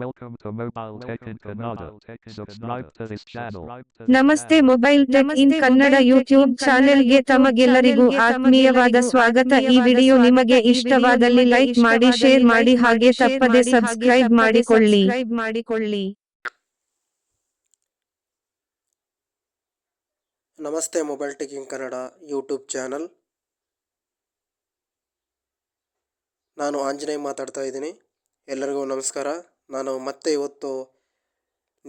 Welcome to Mobile Tech in Kannada. Subscribe to this channel. ನಮಸ್ತೆ mobile tech in Kannada YouTube ಚಾನೆಲ್ಗೆ ತಮಗೆಲ್ಲರಿಗೂ ಆತ್ಮೀಯವಾದ ಸ್ವಾಗತ. ಈ ವಿಡಿಯೋ ನಿಮಗೆ ಇಷ್ಟವಾದಲ್ಲಿ ಲೈಕ್ ಮಾಡಿ, ಶೇರ್ ಮಾಡಿ, ಹಾಗೆ ತಪ್ಪದೆ ಸಬ್ಸ್ಕ್ರೈಬ್ ಮಾಡಿಕೊಳ್ಳಿ. ನಮಸ್ತೆ mobile tech in Kannada YouTube channel. ನಾನು ಆಂಜನೇಯ ಮಾತಾಡ್ತಾ ಇದ್ದೀನಿ. ಎಲ್ಲರಿಗೂ ನಮಸ್ಕಾರ. ನಾನು ಮತ್ತೆ ಇವತ್ತು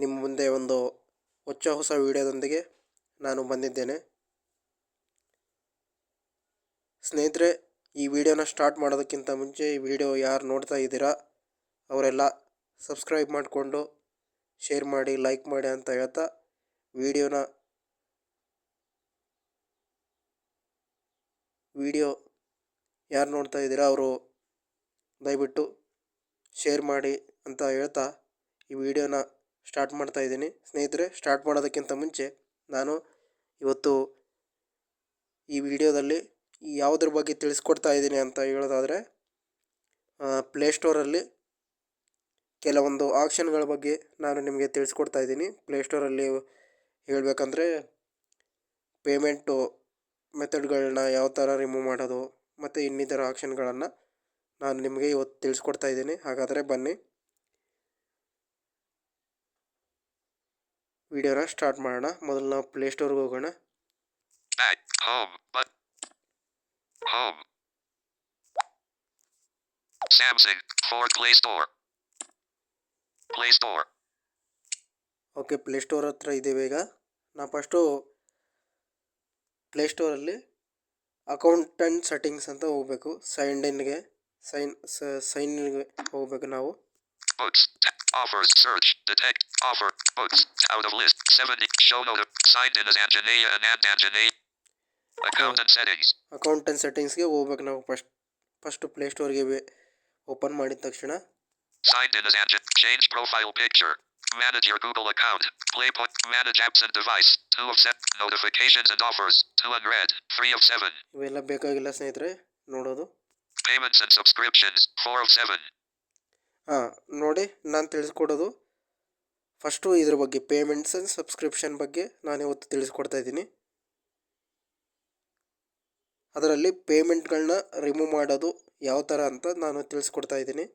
ನಿಮ್ಮ ಮುಂದೆ ಒಂದು ಹೊಸ ವಿಡಿಯೋದೊಂದಿಗೆ ನಾನು ಬಂದಿದ್ದೇನೆ. ಸ್ನೇಹಿತರೆ, ಈ ವಿಡಿಯೋನ ಸ್ಟಾರ್ಟ್ ಮಾಡೋದಕ್ಕಿಂತ ಮುಂಚೆ ಈ ವಿಡಿಯೋ ಯಾರು ನೋಡ್ತಾ ಇದ್ದೀರಾ ಅವರೆಲ್ಲ ಸಬ್ಸ್ಕ್ರೈಬ್ ಮಾಡಿಕೊಂಡು ಶೇರ್ ಮಾಡಿ, ಲೈಕ್ ಮಾಡಿ ಅಂತ ಹೇಳ್ತಾ ವಿಡಿಯೋ ಯಾರು ನೋಡ್ತಾ ಇದ್ದೀರಾ ಅವರು ದಯವಿಟ್ಟು ಶೇರ್ ಮಾಡಿ ಅಂತ ಹೇಳ್ತಾ ಈ ವಿಡಿಯೋನ ಸ್ಟಾರ್ಟ್ ಮಾಡ್ತಾ ಇದ್ದೀನಿ. ಸ್ನೇಹಿತರೆ, ಸ್ಟಾರ್ಟ್ ಮಾಡೋದಕ್ಕಿಂತ ಮುಂಚೆ ನಾನು ಇವತ್ತು ಈ ವಿಡಿಯೋದಲ್ಲಿ ಯಾವುದ್ರ ಬಗ್ಗೆ ತಿಳಿಸ್ಕೊಡ್ತಾ ಇದ್ದೀನಿ ಅಂತ ಹೇಳೋದಾದರೆ, ಪ್ಲೇಸ್ಟೋರಲ್ಲಿ ಕೆಲವೊಂದು ಆಪ್ಷನ್ಗಳ ಬಗ್ಗೆ ನಾನು ನಿಮಗೆ ತಿಳಿಸ್ಕೊಡ್ತಾ ಇದ್ದೀನಿ. ಪ್ಲೇಸ್ಟೋರಲ್ಲಿ ಹೇಳಬೇಕಂದ್ರೆ ಪೇಮೆಂಟು ಮೆಥಡ್ಗಳನ್ನ ಯಾವ ಥರ ರಿಮೂವ್ ಮಾಡೋದು ಮತ್ತು ಇನ್ನಿತರ ಆಪ್ಷನ್ಗಳನ್ನು ನಾನು ನಿಮಗೆ ಇವತ್ತು ತಿಳಿಸ್ಕೊಡ್ತಾ ಇದ್ದೀನಿ. ಹಾಗಾದರೆ ಬನ್ನಿ ವಿಡಿಯೋನ ಸ್ಟಾರ್ಟ್ ಮಾಡೋಣ. ಮೊದಲು ನಾವು ಪ್ಲೇಸ್ಟೋರ್ಗೆ ಹೋಗೋಣ. Samsung for Play Store. Okay, Play Store ಹತ್ರ ಇದ್ದೀವಿ. ಈಗ ನಾವು ಫಸ್ಟು ಪ್ಲೇಸ್ಟೋರಲ್ಲಿ ಅಕೌಂಟ್ ಆ್ಯಂಡ್ ಸೆಟ್ಟಿಂಗ್ಸ್ ಅಂತ ಹೋಗಬೇಕು. ಸೈನ್ಗೆ ಹೋಗಬೇಕು ನಾವು. Books, offers, search, detect, offer, books, out of list, 70, show note, signed in as Anjaneya and Anjaneya. Account and settings. Account and ಸೆಟ್ಟಿಂಗ್ಸ್ಗೆ ಹೋಗ್ಬೇಕು ನಾವು. ಫಸ್ಟು ಪ್ಲೇಸ್ಟೋರ್ಗೆ ಓಪನ್ ಮಾಡಿದ ತಕ್ಷಣ Signed in as change profile picture. Manage your Google account. Play point. Manage apps and device. 2 of 7. Notifications and offers. 2 unread. 3 of 7. ಇವೆಲ್ಲ ಬೇಕಾಗಿಲ್ಲ ಸ್ನೇಹಿತರೆ ನೋಡೋದು. Payments and subscriptions. 4 of 7. ನೋಡಿ, ನಾನು ತಿಳಿಸ್ಕೊಡೋದು ಫಸ್ಟು ಇದ್ರ ಬಗ್ಗೆ, ಪೇಮೆಂಟ್ಸ್ ಆ್ಯಂಡ್ ಸಬ್ಸ್ಕ್ರಿಪ್ಷನ್ ಬಗ್ಗೆ ನಾನು ಇವತ್ತು ತಿಳಿಸ್ಕೊಡ್ತಾ ಇದ್ದೀನಿ. ಅದರಲ್ಲಿ ಪೇಮೆಂಟ್ಗಳನ್ನ ರಿಮೂವ್ ಮಾಡೋದು ಯಾವ ಥರ ಅಂತ ನಾನು ತಿಳಿಸ್ಕೊಡ್ತಾ ಇದ್ದೀನಿ.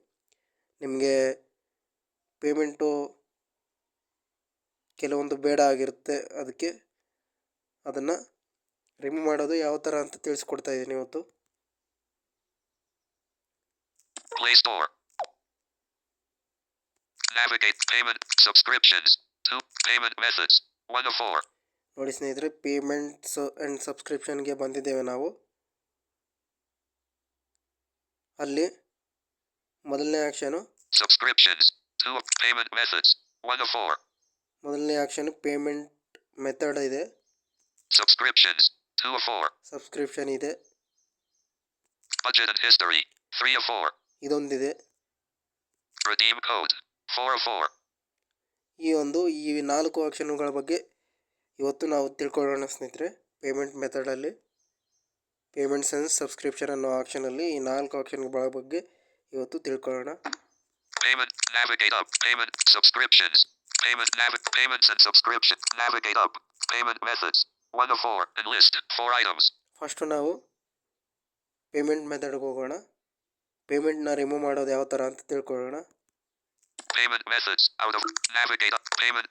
ನಿಮಗೆ ಪೇಮೆಂಟು ಕೆಲವೊಂದು ಬೇಡ ಆಗಿರುತ್ತೆ, ಅದಕ್ಕೆ ಅದನ್ನು ರಿಮೂವ್ ಮಾಡೋದು ಯಾವ ಥರ ಅಂತ ತಿಳಿಸ್ಕೊಡ್ತಾ ಇದ್ದೀನಿ ಇವತ್ತು. Play Store. Navigate payment subscriptions. 2 payment methods. 1 of 4. ನೋಡಿ ಸ್ನೇಹಿತರೆ, ಪೇಮೆಂಟ್ಸ್ ಆ್ಯಂಡ್ ಸಬ್ಸ್ಕ್ರಿಪ್ಷನ್ಗೆ ಬಂದಿದ್ದೇವೆ ನಾವು. ಅಲ್ಲಿ ಮೊದಲನೇ ಆಕ್ಷನು Subscriptions. 2 payment methods. 1 of 4. ಮೊದಲನೇ ಆಕ್ಷನ್ ಪೇಮೆಂಟ್ ಮೆಥಡ್ ಇದೆ. Subscriptions. 2 of 4. ಸಬ್ಸ್ಕ್ರಿಪ್ಷನ್ ಇದೆ. Budget and history. 3 of 4. ಇದೊಂದಿದೆ. Redeem code. 4 of 4. ಈ 4 ಆಕ್ಷನ್ಗಳ ಬಗ್ಗೆ ಇವತ್ತು ನಾವು ತಿಳ್ಕೊಳ್ಳೋಣ ಸ್ನೇಹಿತರೆ. ಪೇಮೆಂಟ್ ಮೆಥಡಲ್ಲಿ ಪೇಮೆಂಟ್ಸ್ ಆ್ಯಂಡ್ ಸಬ್ಸ್ಕ್ರಿಪ್ಷನ್ ಅನ್ನೋ ಆಪ್ಷನಲ್ಲಿ ಈ 4 ಆಪ್ಷನ್ಗಳ ಬಗ್ಗೆ ಇವತ್ತು ತಿಳ್ಕೊಳ್ಳೋಣ. Payment, navigate up, payment, subscriptions, payments and subscription, navigate up, payment methods, 1 of 4, and list 4 items. First ನಾವು ಪೇಮೆಂಟ್ ಮೆಥಡ್ಗೆ ಹೋಗೋಣ. ಪೇಮೆಂಟ್ನ ರಿಮೂವ್ ಮಾಡೋದು ಯಾವ ಥರ ಅಂತ ತಿಳ್ಕೊಳ್ಳೋಣ. Payment methods, out of, navigate up, payment,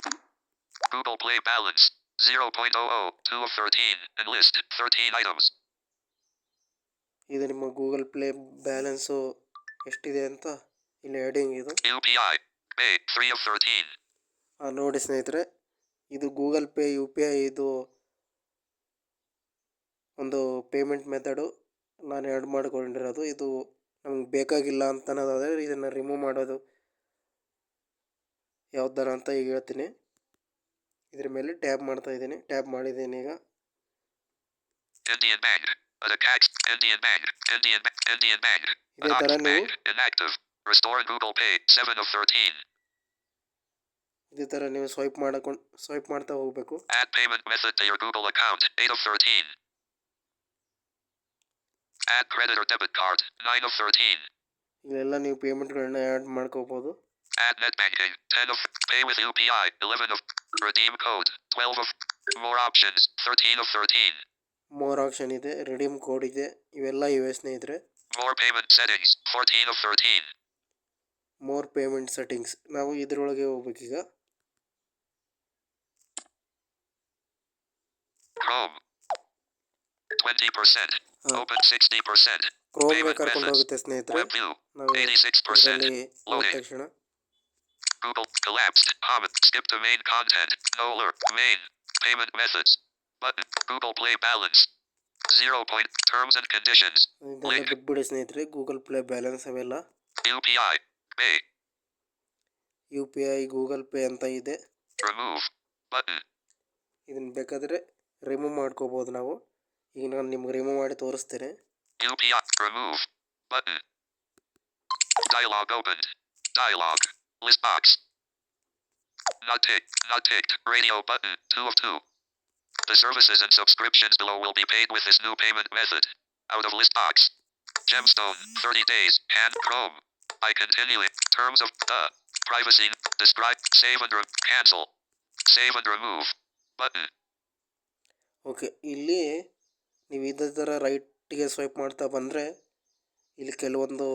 Google Play balance, 0.00, 2 of 13, and list 13 items. ಇದು ನಿಮ್ಮ Google play balance ಎಷ್ಟಿದೆ ಅಂತ ಇಲ್ಲಿ ಹೆಡಿಂಗ್ ಇದು. UPI, Pay, 3 of 13. ನೋಡಿ ಸ್ನೇಹಿತರೆ, ಇದು ಗೂಗಲ್ ಪೇ UPI ಇದು ಒಂದು ಪೇಮೆಂಟ್ ಮೆಥಡು ನಾನು ಆ್ಯಡ್ ಮಾಡಿಕೊಂಡಿರೋದು. ಇದು ನಮ್ಗೆ ಬೇಕಾಗಿಲ್ಲ ಅಂತ ಅನ್ನೋದಾದರೆ ಇದನ್ನು ರಿಮೂವ್ ಮಾಡೋದು ಯಾವ ಥರ ಅಂತ ಈಗ ಹೇಳ್ತೀನಿ. ಇದ್ರ ಮೇಲೆ ಟ್ಯಾಪ್ ಮಾಡ್ತಾಯಿದ್ದೀನಿ. ಟ್ಯಾಪ್ ಮಾಡಿದ್ದೀನಿ ಈಗ. Indian Bank, Indian Bank, ಇದೇ ಥರ ನೀವು inactive, restore Google Pay, 7 of 13. ಇದೇ ಥರ ನೀವು ಸ್ವೈಪ್ ಮಾಡ್ತಾ ಹೋಗಬೇಕು. Add payment method to your Google account, 8 of 13. Add credit or debit card, 9 of 13. ಇಲ್ಲೆಲ್ಲ ನೀವು ಪೇಮೆಂಟ್ಗಳನ್ನ ಆ್ಯಡ್ ಮಾಡ್ಕೋಬೋದು. Add net banking. 10 of. Pay with UPI. 11 of. Redeem code. 12 of. More options. 13 of 13. More option ಇದೆ, redeem code ಇದೆ, ಇವೆಲ್ಲ ಇವೆ ಸ್ನೇಹಿತರೆ. More payment settings. 14 of 13. More payment settings, ನಾವು ಇದರೊಳಗೆ ಹೋಗ್ಬೇಕೀಗ. Chrome. 20%. Open 60%. ಕ್ರೋಮ್ಗೆ Payment ಕರ್ಕೊಂಡು methods. ಹೋಗುತ್ತೆ ಸ್ನೇಹಿತರೆ. Web view. ನಾವು 86%. ಇದರಲ್ಲಿ ಹೋದ Loading. ತಕ್ಷಣ Google collapsed. Comment. Skip to main content. No alert. Main. Payment methods. Button. Google Play balance. 0 point. Terms and conditions. ಇದೆಲ್ಲ Link. ಬಿಟ್ಬಿಡಿ ಸ್ನೇಹಿತರೆ. ಗೂಗಲ್ ಪ್ಲೇ ಬ್ಯಾಲೆನ್ಸ್ ಅವೆಲ್ಲ UPI. Pay. UPI Google pay ಅಂತ ಇದೆ. Remove. Button. ಇದನ್ನ ಬೇಕಾದರೆ remove ಮಾಡ್ಕೋಬೋದು ನಾವು. ಈಗ ನಾನು ನಿಮ್ಗೆ ರಿಮೂವ್ ಮಾಡಿ ತೋರಿಸ್ತೇನೆ. UPI. Remove. Button. Dialog opened. Dialog. List box. Not ticked. Not ticked. Radio button. 2 of 2. The services and subscriptions below will be paid with this new payment method. Out of list box. Gemstone. 30 days. And Chrome. I continue it. Terms of the. Privacy. Describe. Save and cancel. Save and remove. Button. Okay, ಇಲ್ಲಿ ನೀವು ಇದೇ ಥರ ರೈಟಿಗೆ swipe ಮಾಡ್ತಾ ಬಂದರೆ ಇಲ್ಲಿ ಕೆಲವೊಂದು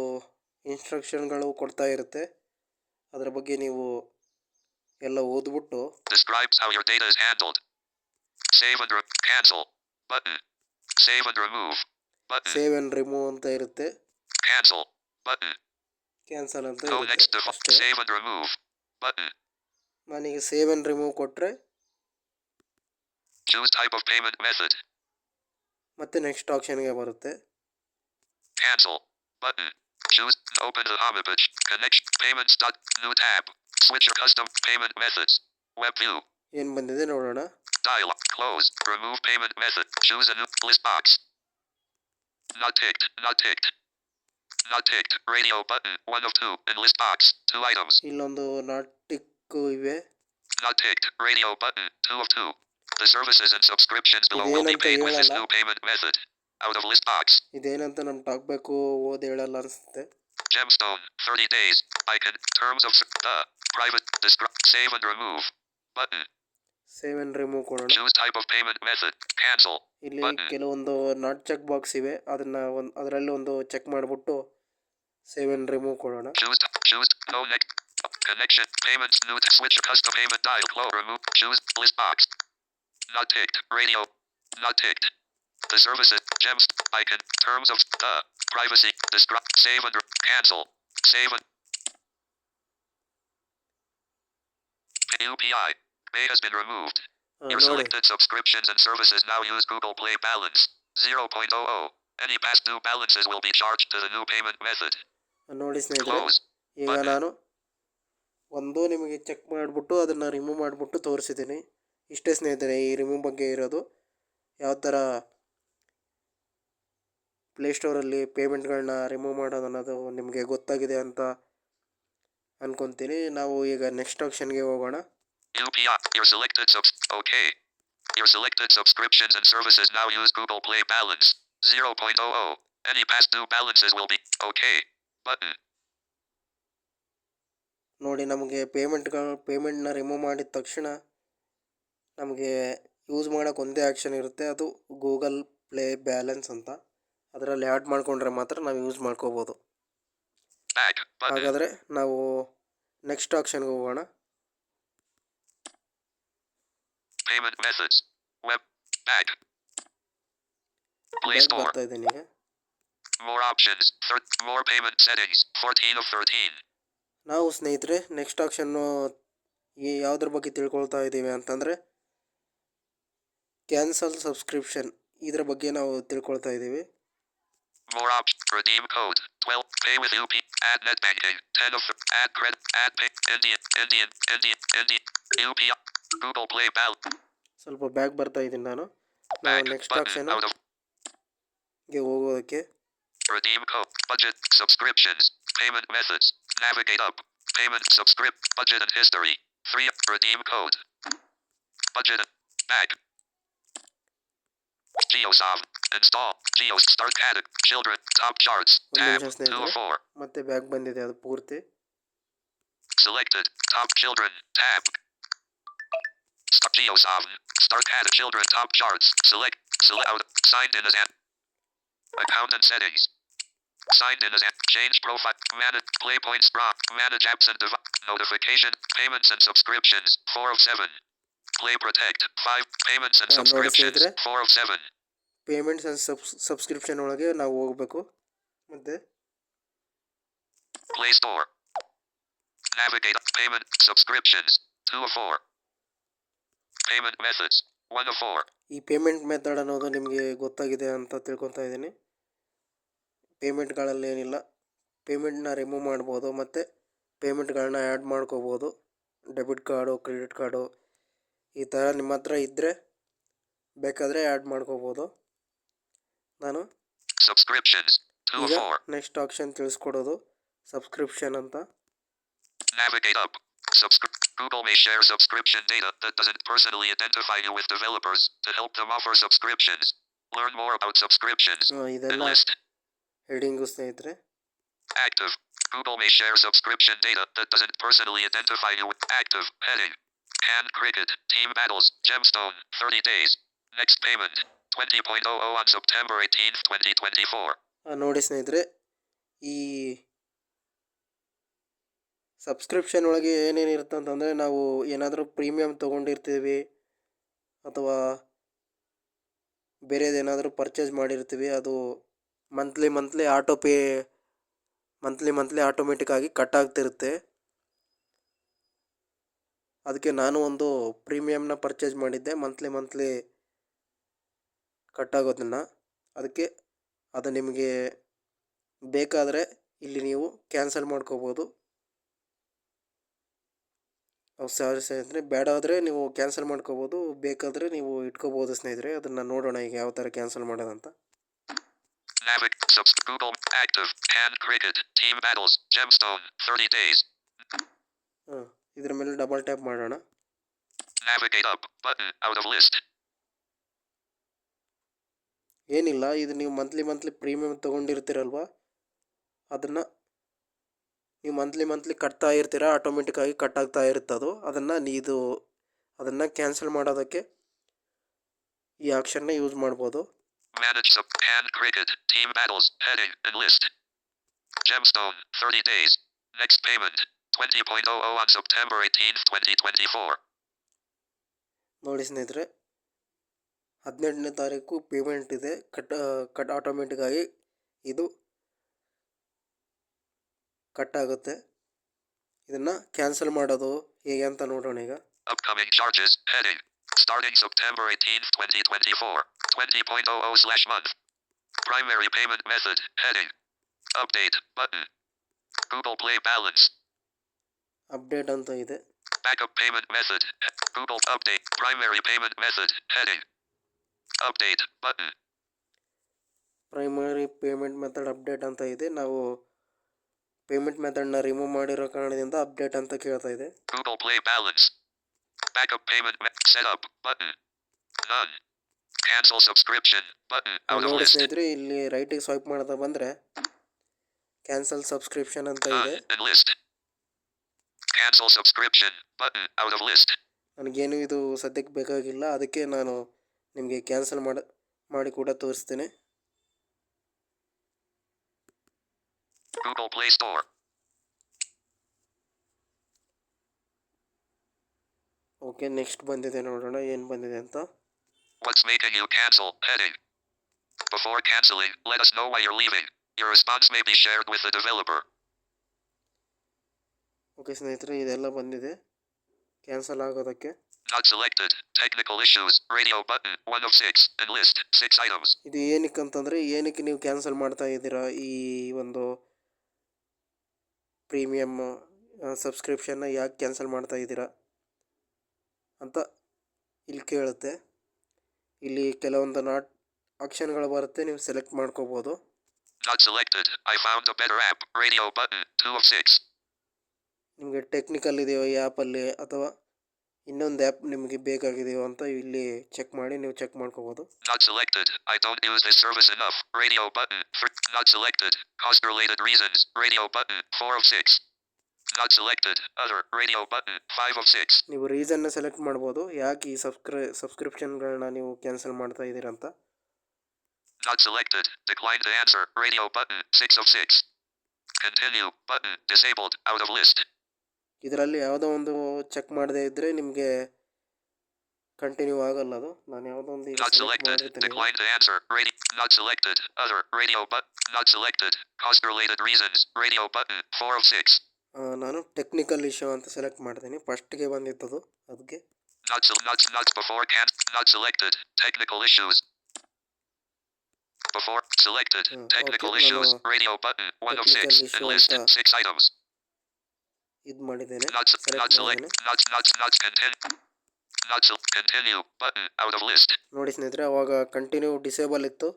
ಇನ್ಸ್ಟ್ರಕ್ಷನ್ಗಳು ಕೊಡ್ತಾ ಇರುತ್ತೆ. ಅದರ ಬಗ್ಗೆ ನೀವು ಎಲ್ಲ ಓದ್ಬಿಟ್ಟು Describes how your data is handled. Save and cancel. Button. Save and remove. Button. Save and remove ಅಂತ ಇರುತ್ತೆ, Cancel. Button. ಕ್ಯಾನ್ಸಲ್ ಅಂತ Go next ಇರುತ್ತೆ to ಅಷ್ಟೇ. save and remove. Button. ನಾನೀಗ ಸೇವ್ ಆ್ಯಂಡ್ ರಿಮೂವ್ ಕೊಟ್ಟರೆ Choose type of payment method. ಮತ್ತೆ next ಆಪ್ಷನ್ಗೆ ಬರುತ್ತೆ. Cancel. Button. Choose. Open the homepage. Connection. Payments. New tab. Switch your custom payment methods. Web view. ಏನು ಬಂದಿದೆ ನೋಡೋಣ. Dialog. Close. Remove payment method. Choose a new list box. Not ticked. Not ticked. Not ticked. Radio button. 1 of 2. In list box. 2 items. ಇಲ್ಲೊಂದು not tick ಇವೆ. Not ticked. Radio button. 2 of 2. The services and subscriptions below will be ಇದೇನಂತ paid with this ಹೇಳಲ್ಲ. new payment method. Out of list box. ಇದೇನಂತ ನಮ್ಗೆ ಟಾಕ್ಬೇಕು ಓದ್ ಹೇಳಲ್ಲ ಅನಿಸುತ್ತೆ. Gemstone. 30 days. Icon. Terms of the. Private. Describe. Save and remove. Button. Save and remove ಕೊಡೋಣ. Choose type of payment method. Cancel. ಇಲ್ಲಿ Button. ಕೆಲವೊಂದು not check box ಇವೆ, ಅದನ್ನು ಅದರಲ್ಲಿ ಒಂದು ಚೆಕ್ ಮಾಡಿಬಿಟ್ಟು ಸೇವ್ ಆ್ಯಂಡ್ ರಿಮೂವ್ ಕೊಡೋಣ. Choose. No next. Connection. Payments. New. Switch custom payment dial. Close. Remove. Choose. List box. Not ticked. Radio. Not ticked. The services. Gems. Icon. Terms of the. Privacy. Describe. Save and cancel. Save and. UPI. Pay has been removed. Your ನೋಡಿ, selected subscriptions and services now use Google Play balance 0.00. Any past due balances will be charged to the new payment method. ನೋಡಿ ಸ್ನೇಹಿತರೆ, Close. ಈಗ ನಾನು ಒಂದು ನಿಮಗೆ check ಮಾಡಿಬಿಟ್ಟು ಅದನ್ನು remove ಮಾಡಿಬಿಟ್ಟು ತೋರಿಸಿದ್ದೀನಿ. ಇಷ್ಟೇ ಸ್ನೇಹಿತರೆ ಈ ರಿಮೂವ್ ಬಗ್ಗೆ ಇರೋದು. ಯಾವ ಥರ ಪ್ಲೇಸ್ಟೋರಲ್ಲಿ ಪೇಮೆಂಟ್ಗಳನ್ನ ರಿಮೂವ್ ಮಾಡೋದು ಅನ್ನೋದು ನಿಮಗೆ ಗೊತ್ತಾಗಿದೆ ಅಂತ ಅನ್ಕೊತೀನಿ. ನಾವು ಈಗ ನೆಕ್ಸ್ಟ್ ಆಪ್ಷನ್ಗೆ ಹೋಗೋಣ. UPI. Your selected Okay. Your selected subscriptions and services now use Google Play balance 0.00. Any past due balances will be okay. Button. ನೋಡಿ, ನಮಗೆ ಪೇಮೆಂಟ್ನ ರಿಮೂವ್ ಮಾಡಿದ ತಕ್ಷಣ ನಮಗೆ ಯೂಸ್ ಮಾಡೋಕ್ಕೆ ಒಂದೇ ಆ್ಯಕ್ಷನ್ ಇರುತ್ತೆ, ಅದು ಗೂಗಲ್ ಪ್ಲೇ ಬ್ಯಾಲೆನ್ಸ್ ಅಂತ. ಅದರಲ್ಲಿ ಆ್ಯಡ್ ಮಾಡಿಕೊಂಡ್ರೆ ಮಾತ್ರ ನಾವು ಯೂಸ್ ಮಾಡ್ಕೋಬೋದು. Back. Button. ಹಾಗಾದರೆ ನಾವು ನೆಕ್ಸ್ಟ್ ಆಪ್ಷನ್ಗೆ ಹೋಗೋಣ. Payment methods. Web. Back. Play back Store. ಬರ್ತಾ ಇದ್ದೀನಿ ಈಗ. More options. More payment settings. 14 of 13. ನಾವು ಸ್ನೇಹಿತರೆ ನೆಕ್ಸ್ಟ್ ಆಪ್ಷನ್ನು ಯಾವುದ್ರ ಬಗ್ಗೆ ತಿಳ್ಕೊಳ್ತಾ ಇದ್ದೀವಿ ಅಂತಂದರೆ ಕ್ಯಾನ್ಸಲ್ ಸಬ್ಸ್ಕ್ರಿಪ್ಷನ್, ಇದರ ಬಗ್ಗೆ ನಾವು ತಿಳ್ಕೊಳ್ತಾ ಇದ್ದೀವಿ. More options. Redeem code. 12. Pay with UP. Add net banking. 10 of. Add credit. Add pay. Indian. UPI. Google Play balance. ಸ್ವಲ್ಪ ಬ್ಯಾಕ್ ಬರ್ತಾ ಇದ್ದೀನಿ ನಾನು. ನಾವು Back. Next Button. Option Out of. ಗೆ ಹೋಗೋದಕ್ಕೆ Redeem code. Budget. Subscriptions. Payment methods. Navigate up. Payment. Budget and history. 3. Redeem code. Budget. Back. GeoSoft. Install. Start category. Children. Top charts. ಒಂದು Tab. ನಿಮಿಷ 2 of ಸ್ನೇಹಿತರೆ, 4. ಮತ್ತೆ back ಬಂದಿದೆ ಅದು ಪೂರ್ತಿ. Selected. Top children. Tab. Start GeoSoft. Start add children top charts. Select out. Signed in as an account and settings. Signed in as an change profile. Manage play points drop. Manage apps and notification. Payments and subscriptions. 4 of 7. Play protect. 5 payments and subscriptions. 4 of 7. Payments and subscription ಒಳಗೆ ನಾವು ಹೋಗಬೇಕು. ಮತ್ತು Play Store. Navigate payment subscriptions 2 of 4. Payment methods 1 of 4. ಈ payment method ಅನ್ನೋದು ನಿಮಗೆ ಗೊತ್ತಾಗಿದೆ ಅಂತ ತಿಳ್ಕೊತಾ ಇದ್ದೀನಿ. ಪೇಮೆಂಟ್ಗಳಲ್ಲಿ ಏನಿಲ್ಲ, ಪೇಮೆಂಟ್ನ ರಿಮೂವ್ ಮಾಡ್ಬೋದು ಮತ್ತು ಪೇಮೆಂಟ್ಗಳನ್ನ ಆ್ಯಡ್ ಮಾಡ್ಕೋಬೋದು. ಡೆಬಿಟ್ ಕಾರ್ಡು, ಕ್ರೆಡಿಟ್ ಕಾರ್ಡು ಈ ಥರ ನಿಮ್ಮ ಹತ್ರ ಇದ್ದರೆ ಬೇಕಾದರೆ ಆ್ಯಡ್ ಮಾಡ್ಕೋಬೋದು. ನಾನು ಈಗ ನೆಕ್ಸ್ಟ್ ಆಪ್ಷನ್ ತಿಳಿಸ್ಕೊಡೋದು ಸಬ್ಸ್ಕ್ರಿಪ್ಷನ್ ಅಂತ. Navigate up. Google may share subscription data that doesn't personally identify you with developers to help them offer subscriptions. Learn more about subscriptions. ಇದೆಲ್ಲ ಹೆಡಿಂಗು ಸ್ನೇಹಿತರೆ. Active. Google may share subscription data that doesn't personally identify you with active heading. Hand cricket, team battles, gemstone, 30 days. Next payment, 20.00 on September 18th, 2024. ನೋಡಿ ಸ್ನೇಹಿತರೆ, ಈ subscription ಒಳಗೆ ಏನೇನಿರುತ್ತೆ ಅಂತಂದರೆ, ನಾವು ಏನಾದರೂ premium ತೊಗೊಂಡಿರ್ತೀವಿ ಅಥವಾ ಬೇರೆದೇನಾದರೂ ಪರ್ಚೇಸ್ ಮಾಡಿರ್ತೀವಿ, ಅದು ಮಂತ್ಲಿ ಆಟೋಮೆಟಿಕ್ಕಾಗಿ ಕಟ್ ಆಗ್ತಿರುತ್ತೆ. ಅದಕ್ಕೆ ನಾನು ಒಂದು ಪ್ರೀಮಿಯಮ್ನ ಪರ್ಚೇಸ್ ಮಾಡಿದ್ದೆ, ಮಂತ್ಲಿ ಕಟ್ ಆಗೋದನ್ನು. ಅದಕ್ಕೆ ಅದು ನಿಮಗೆ ಬೇಕಾದರೆ ಇಲ್ಲಿ ನೀವು ಕ್ಯಾನ್ಸಲ್ ಮಾಡ್ಕೋಬೋದು. ಸಾರಿ ಸ್ನೇಹಿತರೆ, ಬೇಡ ಆದರೆ ನೀವು ಕ್ಯಾನ್ಸಲ್ ಮಾಡ್ಕೋಬೋದು, ಬೇಕಾದರೆ ನೀವು ಇಟ್ಕೋಬೋದು ಸ್ನೇಹಿತರೆ. ಅದನ್ನು ನೋಡೋಣ ಈಗ ಯಾವ ಥರ ಕ್ಯಾನ್ಸಲ್ ಮಾಡೋದಂತ. Google active hand cricket team battles gemstone 30 days. ಇದರ ಮೇಲೆ ಡಬಲ್ ಟ್ಯಾಪ್ ಮಾಡೋಣ. Navigate up button out of list. ಏನಿಲ್ಲ, ಇದು ನೀವು ಮಂತ್ಲಿ ಪ್ರೀಮಿಯಮ್ ತೊಗೊಂಡಿರ್ತೀರಲ್ವ, ಅದನ್ನು ನೀವು ಮಂತ್ಲಿ ಕಟ್ತಾ ಇರ್ತೀರ, ಆಟೋಮೆಟಿಕ್ಕಾಗಿ ಕಟ್ ಆಗ್ತಾ ಇರುತ್ತದು. ಅದನ್ನು ಕ್ಯಾನ್ಸಲ್ ಮಾಡೋದಕ್ಕೆ ಈ ಆಪ್ಷನ್ನ ಯೂಸ್ ಮಾಡ್ಬೋದು. Manage hand cricket team battles heading and list. Gemstone 30 days. Next payment 20.00 on September 18th, 2024. ನೋಡಿ ಸ್ನೇಹಿತರೆ, 18ನೇ ತಾರೀಕು ಪೇಮೆಂಟ್ ಇದೆ. ಕಟ್ ಆಟೋಮೆಟಿಕ್ಕಾಗಿ ಇದು ಕಟ್ ಆಗುತ್ತೆ. ಇದನ್ನು ಕ್ಯಾನ್ಸಲ್ ಮಾಡೋದು ಹೇಗೆ ಅಂತ ನೋಡೋಣ ಈಗ. Upcoming charges heading. Starting September 18th, 2024. 20.00/month. Primary payment method heading. Update button. Google Play balance. Update ಅಂತ ಇದೆ. Backup payment method. Google update. Primary payment method heading. Update button. Primary payment method update ಅಂತ ಇದೆ. ನಾವು payment ಮೆಥಡ್ನ remove ಮಾಡಿರೋ ಕಾರಣದಿಂದ update ಅಂತ ಕೇಳ್ತಾ ಇದೆ. Google Play balance. Backup payment setup button. None. Cancel subscription button out of list. ಸ್ನೇಹಿತರೆ, ಇಲ್ಲಿ ರೈಟಿಗೆ ಸ್ವೈಪ್ ಮಾಡ್ತಾ ಬಂದರೆ ಕ್ಯಾನ್ಸಲ್ ಸಬ್ಸ್ಕ್ರಿಪ್ಷನ್ ಅಂತ ಇದೆ. List. Cancel subscription button out of list. ನನಗೇನು ಇದು ಸದ್ಯಕ್ಕೆ ಬೇಕಾಗಿಲ್ಲ, ಅದಕ್ಕೆ ನಾನು ನಿಮಗೆ ಕ್ಯಾನ್ಸಲ್ ಮಾಡಿ ಕೂಡ ತೋರಿಸ್ತೇನೆ. Google Play Store. Okay, next ಬಂದಿದೆ, ನೋಡೋಣ ಏನು ಬಂದಿದೆ ಅಂತ. What's making you cancel heading. Before canceling, let us know why you're leaving. Your response may be shared with the developer. Okay ಸ್ನೇಹಿತರೆ, ಇದೆಲ್ಲ ಬಂದಿದೆ ಕ್ಯಾನ್ಸಲ್ ಆಗೋದಕ್ಕೆ. Not selected. Technical issues. Radio button 1 of 6 and list 6 items. ಇದು ಏನಕ್ಕೆ ನೀವು cancel ಮಾಡ್ತಾ ಇದ್ದೀರಾ, ಈ ಒಂದು ಪ್ರೀಮಿಯಮ್ ಸಬ್ಸ್ಕ್ರಿಪ್ಷನ್ನ ಯಾಕೆ ಕ್ಯಾನ್ಸಲ್ ಮಾಡ್ತಾ ಇದ್ದೀರಾ ಅಂತ ಇಲ್ಲಿ ಕೇಳುತ್ತೆ. ಇಲ್ಲಿ ಕೆಲವೊಂದು ಆಪ್ಷನ್ಗಳು ಬರುತ್ತೆ, ನೀವು ಸೆಲೆಕ್ಟ್ ಮಾಡ್ಕೋಬೋದು. Not selected. I found a better app. Radio button 2 of 6. ನಿಮಗೆ ಟೆಕ್ನಿಕಲ್ ಇದೆಯೋ ಈ ಆ್ಯಪಲ್ಲಿ, ಅಥವಾ ಇನ್ನೊಂದು ಆ್ಯಪ್ ನಿಮಗೆ ಬೇಕಾಗಿದೆಯೋ ಅಂತ ಇಲ್ಲಿ ಚೆಕ್ ಮಾಡ್ಕೋಬೋದು. Not selected. I don't use this service enough. Radio button. Not selected. Cost related reasons. Radio button 4 of 6. Not selected. Other. Radio button. 5 of 6. ನೀವು ರೀಸನ್ನ ಸೆಲೆಕ್ಟ್ ಮಾಡ್ಬೋದು, ಯಾಕೆ ಈ ಸಬ್ಸ್ಕ್ರಿಪ್ಷನ್ಗಳನ್ನ ನೀವು ಕ್ಯಾನ್ಸಲ್ ಮಾಡ್ತಾ ಇದ್ದೀರಂತ. Not selected. Decline to answer. Radio button. 6 of 6. Continue button. Disabled. Out of list. ಇದರಲ್ಲಿ ಯಾವುದೋ ಒಂದು check ಮಾಡದೇ ಇದ್ದರೆ ನಿಮಗೆ ಕಂಟಿನ್ಯೂ ಆಗಲ್ಲ ಅದು. ನಾನು ಯಾವುದೋ ಒಂದು ಈಗ Not ಸೆಲೆಕ್ಟ್ selected. ಮಾಡಿರ್ತೀನಿ. Decline to answer. Radio. Not selected. Other. Radio button. Not selected. Cost related reasons. Radio button. 4 of 6. ನಾನು ಟೆಕ್ನಿಕಲ್ ಇಶ್ಯೂ ಅಂತ ಸೆಲೆಕ್ಟ್ ಮಾಡ್ತೀನಿ. ಫಸ್ಟ್ಗೆ ಬಂದಿತ್ತದು ಅದಕ್ಕೆ. Not before can. Not selected. Technical issues. Before selected. Technical okay, issues. Radio button. 1 of 6. issue And list. ಅಂತ 6 items. ಇದು ಮಾಡಿದ್ದೇನೆ, Not select select. ಮಾಡಿದ್ದೇನೆ. Not continue. Continue button. Out of list. ನೋಡಿ ಸ್ನೇಹಿತರೆ, ಅವಾಗ ಕಂಟಿನ್ಯೂ ಡಿಸೇಬಲ್ ಇತ್ತು,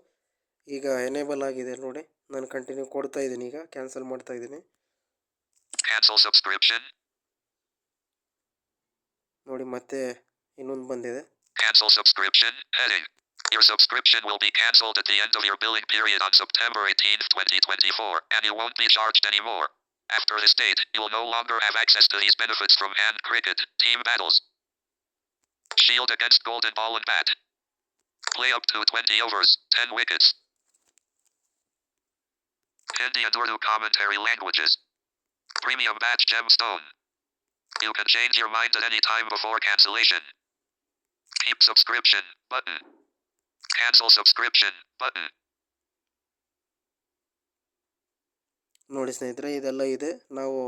ಈಗ enable ಆಗಿದೆ ನೋಡಿ. ನಾನು ಕಂಟಿನ್ಯೂ ಕೊಡ್ತಾ ಇದ್ದೀನಿ, ಈಗ ಕ್ಯಾನ್ಸಲ್ ಮಾಡ್ತಾ ಇದ್ದೀನಿ. Cancel subscription. ನೋಡಿ ಮತ್ತೆ ಇನ್ನೊಂದು ಬಂದಿದೆ. Cancel subscription. Heading. Your subscription will be cancelled at the end of your billing period on September 18th, 2024, and you won't be charged anymore. After this date, you will no longer have access to these benefits from hand cricket, team battles, shield against golden ball and bat, play up to 20 overs, 10 wickets, Hindi and Urdu commentary languages, premium batch gemstone. You can change your mind at any time before cancellation. Keep subscription button. Cancel subscription button. ನೋಡಿ ಸ್ನೇಹಿತರೆ, ಇದೆಲ್ಲ ಇದೆ. ನಾವು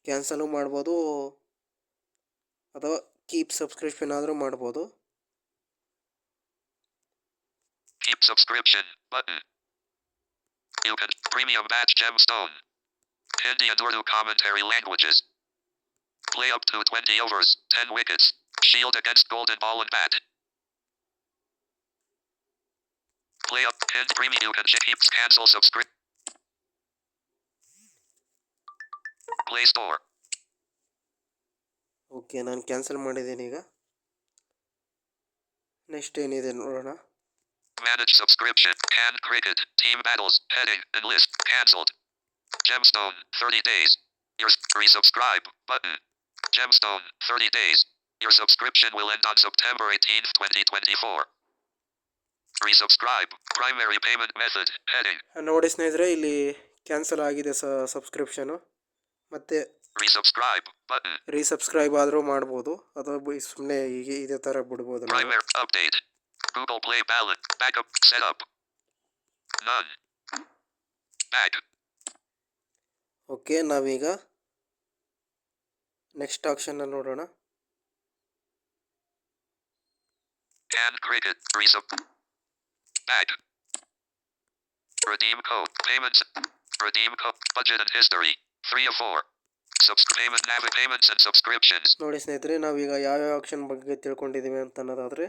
cancel ಮಾಡ್ಬೋದು ಅಥವಾ keep subscription ಆದರೂ ಮಾಡ್ಬೋದು. Keep subscription button. You can premium batch gemstone. Hindi and Urdu commentary languages. Play up to 20 overs, 10 wickets. Shield against golden ball and bat. Play up and premium. You can keep cancel subscript. Play Store. Okay, ನಾನು cancel ಮಾಡಿದ್ದೀನಿ. ಈಗ next ಏನಿದೆ ನೋಡೋಣ. Manage subscription. Hand cricket. Team battles. Heading and list. Cancelled. Gemstone. 30 days. Your resubscribe button. Gemstone. 30 days. Your subscription will end on September 18th, 2024. Resubscribe. Primary payment method. Heading. ನೋಡಿ ಸ್ನೇಹಿತರೆ, ಇಲ್ಲಿ cancel ಆಗಿದೆ ಸಬ್ಸ್ಕ್ರಿಪ್ಷನು. ಮತ್ತೆ Resubscribe button. ರೀಸಬ್ಸ್ಕ್ರೈಬ್ ಆದರೂ ಮಾಡ್ಬೋದು ಅಥವಾ ಸುಮ್ಮನೆ ಹೀಗೆ ಇದೇ ಥರ ಬಿಡ್ಬೋದು. Primary update. Google Play balance. Backup setup. None. Back. Okay, ನಾವೀಗ ನೆಕ್ಸ್ಟ್ ಆಪ್ಷನ್ ನೋಡೋಣ. Hand cricket. Back. Redeem code. Payments. Redeem code. Budget and history. 3 of 4. Payments and subscriptions. ನೋಡಿ ಸ್ನೇಹಿತರೆ, ನಾವೀಗ ಯಾವ್ಯಾವ ಆಪ್ಷನ್ ಬಗ್ಗೆ ತಿಳ್ಕೊಂಡಿದ್ದೀವಿ ಅಂತ ಅನ್ನೋದಾದರೆ,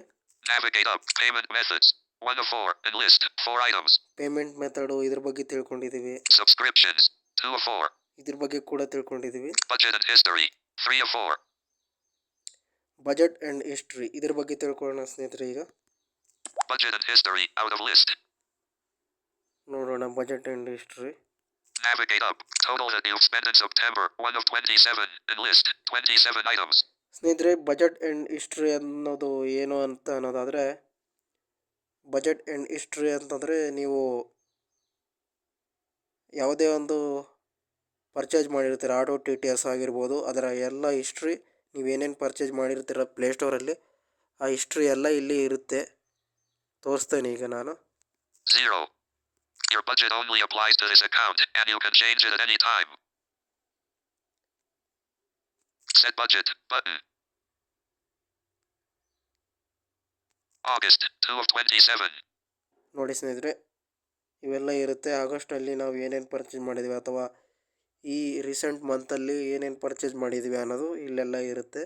Navigate up. Payment methods. 1 of 4. And list 4 items. Payment method ಇದ್ರ ಬಗ್ಗೆ ತಿಳ್ಕೊಂಡಿದ್ದೀವಿ. Subscriptions. 2 of 4. ಇದ್ರ ಬಗ್ಗೆ ಕೂಡ ತಿಳ್ಕೊಂಡಿದ್ದೀವಿ. Budget and history. 3 of 4. Budget and history ಇದ್ರ ಬಗ್ಗೆ ತಿಳ್ಕೊಳ್ಳೋಣ ಸ್ನೇಹಿತರೆ. ಈಗ Budget and history. Out of list. ನೋಡೋಣ budget and history. Navigate up. Total that you've spent in September. 1 of 27. And list 27 items. ಸ್ನೇಹಿತರೆ, ಬಜೆಟ್ ಆ್ಯಂಡ್ ಹಿಸ್ಟ್ರಿ ಅನ್ನೋದು ಏನು ಅಂತ ಅನ್ನೋದಾದರೆ, ಬಜೆಟ್ ಆ್ಯಂಡ್ ಹಿಸ್ಟ್ರಿ ಅಂತಂದರೆ ನೀವು ಯಾವುದೇ ಒಂದು ಪರ್ಚೇಸ್ ಮಾಡಿರ್ತೀರ, ಆಟೋ TTS ಆಗಿರ್ಬೋದು, ಅದರ ಎಲ್ಲ ಹಿಸ್ಟ್ರಿ, ನೀವೇನೇನು ಪರ್ಚೇಸ್ ಮಾಡಿರ್ತೀರ ಪ್ಲೇಸ್ಟೋರಲ್ಲಿ, ಆ ಹಿಸ್ಟ್ರಿ ಎಲ್ಲ ಇಲ್ಲಿ ಇರುತ್ತೆ. ತೋರಿಸ್ತೇನೆ ಈಗ ನಾನು. 0. Your budget only applies to this account, and you can change it at any time. Set budget button. August 2 of 27. ನೋಡಿ ಸ್ನೇಹಿತರೆ, ಇವೆಲ್ಲ ಇರುತ್ತೆ. ಆಗಸ್ಟಲ್ಲಿ ನಾವು ಏನೇನು ಪರ್ಚೇಸ್ ಮಾಡಿದ್ವಿ ಅಥವಾ ಈ ರೀಸೆಂಟ್ ಮಂತಲ್ಲಿ ಏನೇನು ಪರ್ಚೇಸ್ ಮಾಡಿದ್ವಿ ಅನ್ನೋದು ಇಲ್ಲೆಲ್ಲ ಇರುತ್ತೆ.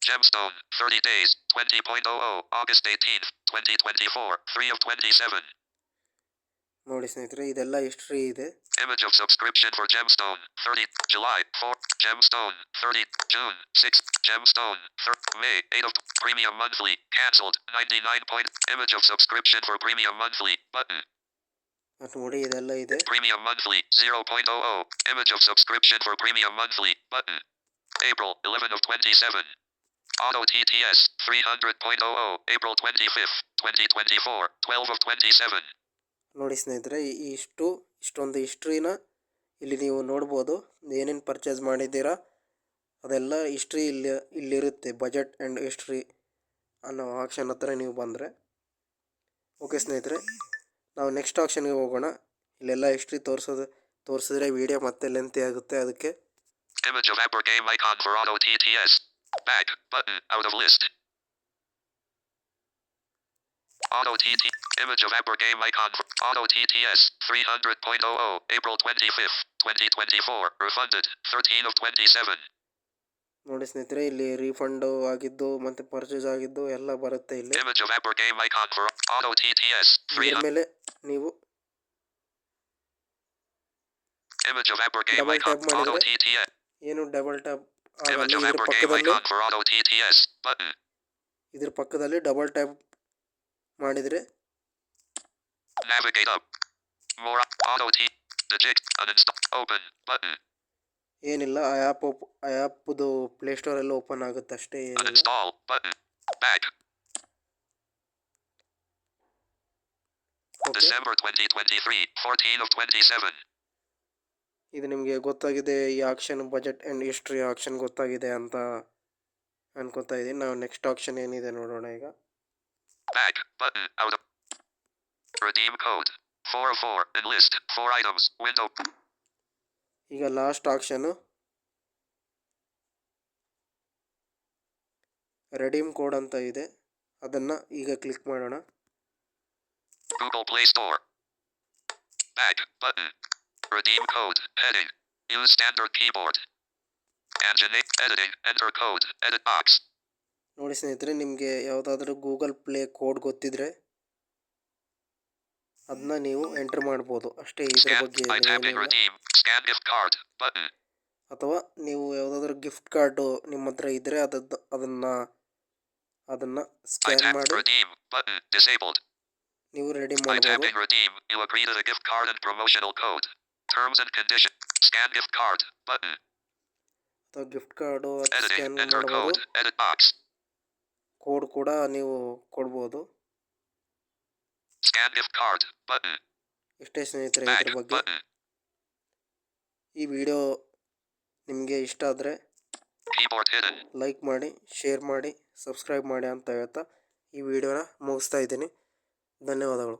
Gemstone 30 days 20.00 August 18th 2024 3 of 27. ನೋಡಿ ಸ್ನೇಹಿತರೆ, ಇದೆಲ್ಲ ಹಿಸ್ಟ್ರಿ ಇದೆ. Image of subscription for Gemstone 30 July 4 Gemstone 30 June 6 Gemstone May 8 of Premium monthly cancelled 99 point. Image of subscription for Premium monthly button. ನೋಡಿ ಇದೆಲ್ಲ ಇದೆ. Premium monthly 0.00. Image of subscription for premium monthly button. April 11 of 27. Auto TTS 300.00. April 25th 2024 12 of 27. ನೋಡಿ ಸ್ನೇಹಿತರೆ, ಇಷ್ಟೊಂದು ಹಿಸ್ಟ್ರಿನ ಇಲ್ಲಿ ನೀವು ನೋಡ್ಬೋದು. ಏನೇನು ಪರ್ಚೇಸ್ ಮಾಡಿದ್ದೀರಾ ಅದೆಲ್ಲ ಹಿಸ್ಟ್ರಿ ಇಲ್ಲಿರುತ್ತೆ. ಬಜೆಟ್ ಆ್ಯಂಡ್ ಹಿಸ್ಟ್ರಿ ಅನ್ನೋ ಆಪ್ಷನ್ ಹತ್ರ ನೀವು ಬಂದರೆ. ಓಕೆ ಸ್ನೇಹಿತರೆ, ನಾವು ನೆಕ್ಸ್ಟ್ ಆಪ್ಷನ್ಗೆ ಹೋಗೋಣ. ಇಲ್ಲೆಲ್ಲ ಹಿಸ್ಟ್ರಿ ತೋರಿಸಿದ್ರೆ ವಿಡಿಯೋ ಮತ್ತೆ ಲೆಂತಿ ಆಗುತ್ತೆ. ಅದಕ್ಕೆ Image of Apple game icon for Auto TTS. Back button out of list. Auto TT image of Apple game icon for Auto TTS 300.00. April 25th 2024 refunded 13 of 27. ನೋಡಿ ಸ್ನೇಹಿತರೆ, ಇಲ್ಲಿ refund ಆಗಿದ್ದು ಮತ್ತು purchase ಆಗಿದ್ದು ಎಲ್ಲ ಬರುತ್ತೆ ಇಲ್ಲಿ. Image of Apple game icon for Auto TTS. ಇದ್ರ ಮೇಲೆ ನೀವು Image of Apple game double icon tap Auto ಮಾಡಿದರೆ TTS. ಏನು ಡಬಲ್ ಟ್ಯಾಪ್ Image ಆಗಲ್ಲ. of Apple game icon for Auto TTS button. ಇದ್ರ ಪಕ್ಕದಲ್ಲಿ ಡಬಲ್ ಟ್ಯಾಪ್ ಮಾಡಿದರೆ Navigate up. More Auto T digit uninstall open button. ಏನಿಲ್ಲ, ಆ ಆ್ಯಪ್ದು ಪ್ಲೇಸ್ಟೋರಲ್ಲಿ open ಆಗುತ್ತೆ ಅಷ್ಟೇ, ಏನಿಲ್ಲ. Uninstall button. Back. Okay, December 2023 14 of 27. ಇದು ನಿಮಗೆ ಗೊತ್ತಾಗಿದೆ. ಈ action budget and history action ಗೊತ್ತಾಗಿದೆ ಅಂತ ಅನ್ಕೋತಾ ಇದ್ದೀನಿ. ನಾವು ನೆಕ್ಸ್ಟ್ ಆಕ್ಷನ್ ಏನಿದೆ ನೋಡೋಣ ಈಗ. Back button out of redeem code 404 enlist 4 items window. ಈಗ ಲಾಸ್ಟ್ ಆಕ್ಷನು ರೆಡೀಮ್ ಕೋಡ್ ಅಂತ ಇದೆ. ಅದನ್ನು ಈಗ ಕ್ಲಿಕ್ ಮಾಡೋಣ. Google Play Store. Back button. Redeem code heading. Use standard keyboard. Engine editing. Enter code. Edit box. ನೋಡಿ ಸ್ನೇಹಿತರೆ, ನಿಮಗೆ ಯಾವುದಾದ್ರೂ ಗೂಗಲ್ ಪ್ಲೇ ಕೋಡ್ ಗೊತ್ತಿದ್ರೆ ಅದನ್ನ ನೀವು ಎಂಟರ್ ಮಾಡ್ಬೋದು ಅಷ್ಟೇ. ಇದ್ರ ಬಗ್ಗೆ By tapping redeem. Scan gift card button. ಅಥವಾ ನೀವು ಯಾವುದಾದ್ರೂ ಗಿಫ್ಟ್ ಕಾರ್ಡು ನಿಮ್ಮ ಹತ್ರ ಇದ್ದರೆ ಅದನ್ನು By ಸ್ಕ್ಯಾನ್ tap ಮಾಡಿ redeem button disabled. ನೀವು ರೆಡಿ By ಮಾಡ್ಬೋದು. tapping redeem, you agree to the gift card and promotional code. Terms and conditions. Scan gift card button. ಅಥವಾ gift card Editing. Scan Enter ಮಾಡ್ಬೋದು. code. Edit box. Code ಕೂಡ ನೀವು ಕೊಡ್ಬೋದು. Scan gift card button. ಇಷ್ಟೇ ಸ್ನೇಹಿತರೆ Back ಇದ್ರ ಬಗ್ಗೆ. button. ಈ ವಿಡಿಯೋ ನಿಮಗೆ ಇಷ್ಟ ಆದರೆ Keyboard hidden. ಲೈಕ್ ಮಾಡಿ, ಶೇರ್ ಮಾಡಿ, ಸಬ್ಸ್ಕ್ರೈಬ್ ಮಾಡಿ ಅಂತ ಹೇಳ್ತಾ ಈ ವಿಡಿಯೋನ ಮುಗಿಸ್ತಾ ಇದ್ದೀನಿ. ಧನ್ಯವಾದಗಳು.